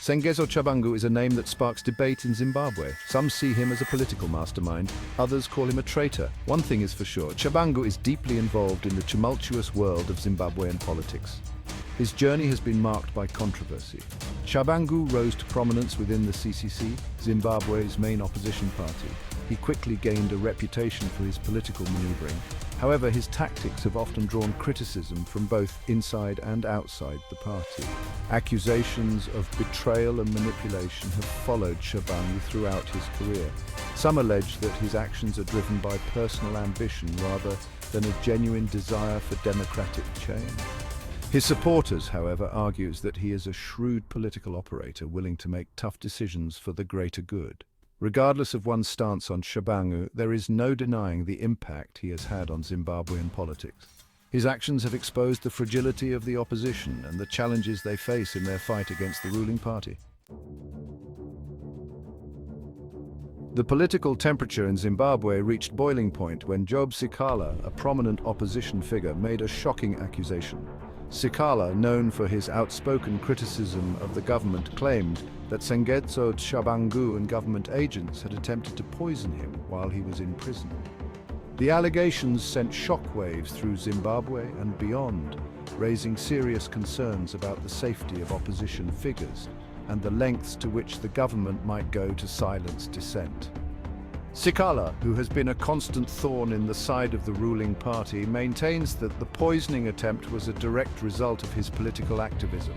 Sengezo Tshabangu is a name that sparks debate in Zimbabwe. Some see him as a political mastermind, others call him a traitor. One thing is for sure, Tshabangu is deeply involved in the tumultuous world of Zimbabwean politics. His journey has been marked by controversy. Tshabangu rose to prominence within the CCC, Zimbabwe's main opposition party. He quickly gained a reputation for his political maneuvering. However, his tactics have often drawn criticism from both inside and outside the party. Accusations of betrayal and manipulation have followed Tshabangu throughout his career. Some allege that his actions are driven by personal ambition rather than a genuine desire for democratic change. His supporters, however, argues that he is a shrewd political operator willing to make tough decisions for the greater good. Regardless of one's stance on Tshabangu, there is no denying the impact he has had on Zimbabwean politics. His actions have exposed the fragility of the opposition and the challenges they face in their fight against the ruling party. The political temperature in Zimbabwe reached boiling point when Job Sikala, a prominent opposition figure, made a shocking accusation. Sikala, known for his outspoken criticism of the government, claimed that Sengezo Tshabangu and government agents had attempted to poison him while he was in prison. The allegations sent shockwaves through Zimbabwe and beyond, raising serious concerns about the safety of opposition figures and the lengths to which the government might go to silence dissent. Sikala, who has been a constant thorn in the side of the ruling party, maintains that the poisoning attempt was a direct result of his political activism.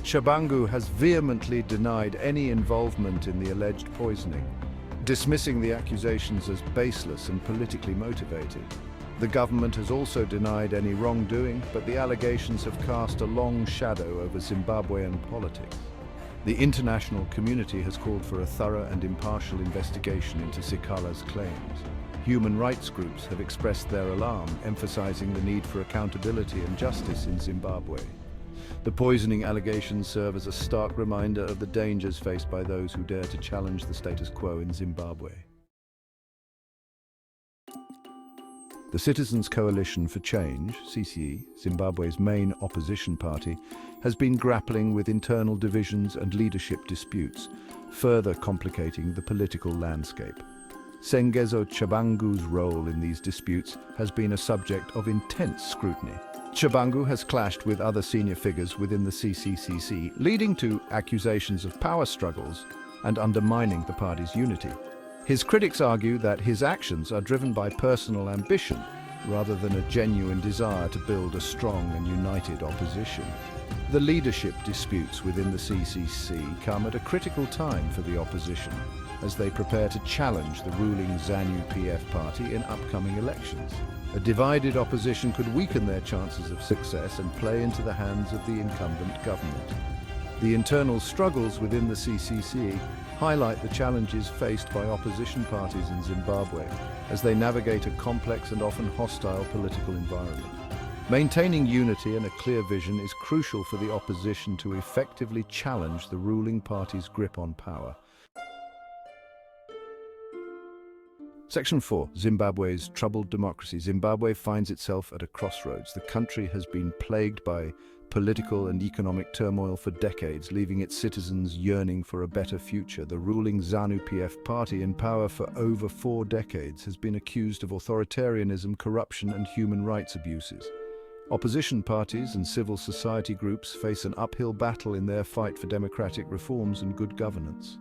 Tshabangu has vehemently denied any involvement in the alleged poisoning, dismissing the accusations as baseless and politically motivated. The government has also denied any wrongdoing, but the allegations have cast a long shadow over Zimbabwean politics. The international community has called for a thorough and impartial investigation into Sikala's claims. Human rights groups have expressed their alarm, emphasizing the need for accountability and justice in Zimbabwe. The poisoning allegations serve as a stark reminder of the dangers faced by those who dare to challenge the status quo in Zimbabwe. The Citizens' Coalition for Change, CCE, Zimbabwe's main opposition party, has been grappling with internal divisions and leadership disputes, further complicating the political landscape. Sengezo Tshabangu's role in these disputes has been a subject of intense scrutiny. Tshabangu has clashed with other senior figures within the CCCC, leading to accusations of power struggles and undermining the party's unity. His critics argue that his actions are driven by personal ambition rather than a genuine desire to build a strong and united opposition. The leadership disputes within the CCC come at a critical time for the opposition as they prepare to challenge the ruling ZANU-PF party in upcoming elections. A divided opposition could weaken their chances of success and play into the hands of the incumbent government. The internal struggles within the CCC highlight the challenges faced by opposition parties in Zimbabwe as they navigate a complex and often hostile political environment. Maintaining unity and a clear vision is crucial for the opposition to effectively challenge the ruling party's grip on power. Section 4. Zimbabwe's troubled democracy. Zimbabwe finds itself at a crossroads. The country has been plagued by political and economic turmoil for decades, leaving its citizens yearning for a better future. The ruling ZANU-PF party, in power for over 4 decades, has been accused of authoritarianism, corruption, and human rights abuses. Opposition parties and civil society groups face an uphill battle in their fight for democratic reforms and good governance.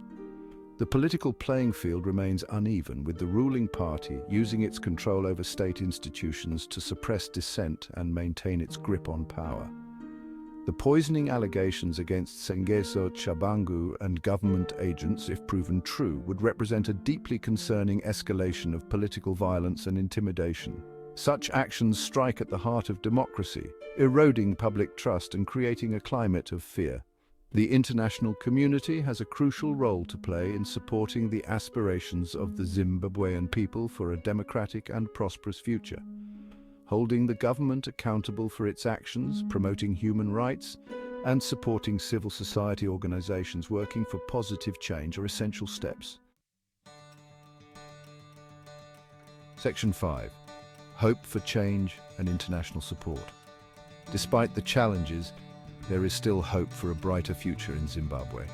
The political playing field remains uneven, with the ruling party using its control over state institutions to suppress dissent and maintain its grip on power. The poisoning allegations against Sengezo Tshabangu and government agents, if proven true, would represent a deeply concerning escalation of political violence and intimidation. Such actions strike at the heart of democracy, eroding public trust and creating a climate of fear. The international community has a crucial role to play in supporting the aspirations of the Zimbabwean people for a democratic and prosperous future. Holding the government accountable for its actions, promoting human rights, and supporting civil society organizations working for positive change are essential steps. Section 5. Hope for change and international support. Despite the challenges, there is still hope for a brighter future in Zimbabwe.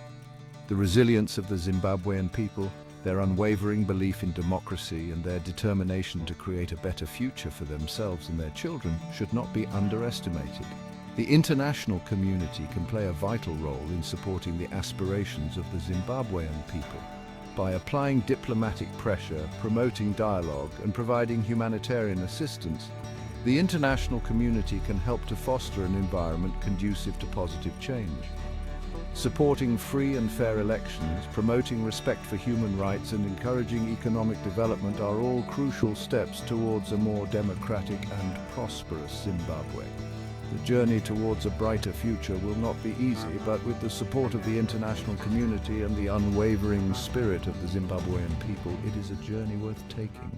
The resilience of the Zimbabwean people, their unwavering belief in democracy and their determination to create a better future for themselves and their children should not be underestimated. The international community can play a vital role in supporting the aspirations of the Zimbabwean people. By applying diplomatic pressure, promoting dialogue, and providing humanitarian assistance, the international community can help to foster an environment conducive to positive change. Supporting free and fair elections, promoting respect for human rights, and encouraging economic development are all crucial steps towards a more democratic and prosperous Zimbabwe. The journey towards a brighter future will not be easy, but with the support of the international community and the unwavering spirit of the Zimbabwean people, it is a journey worth taking.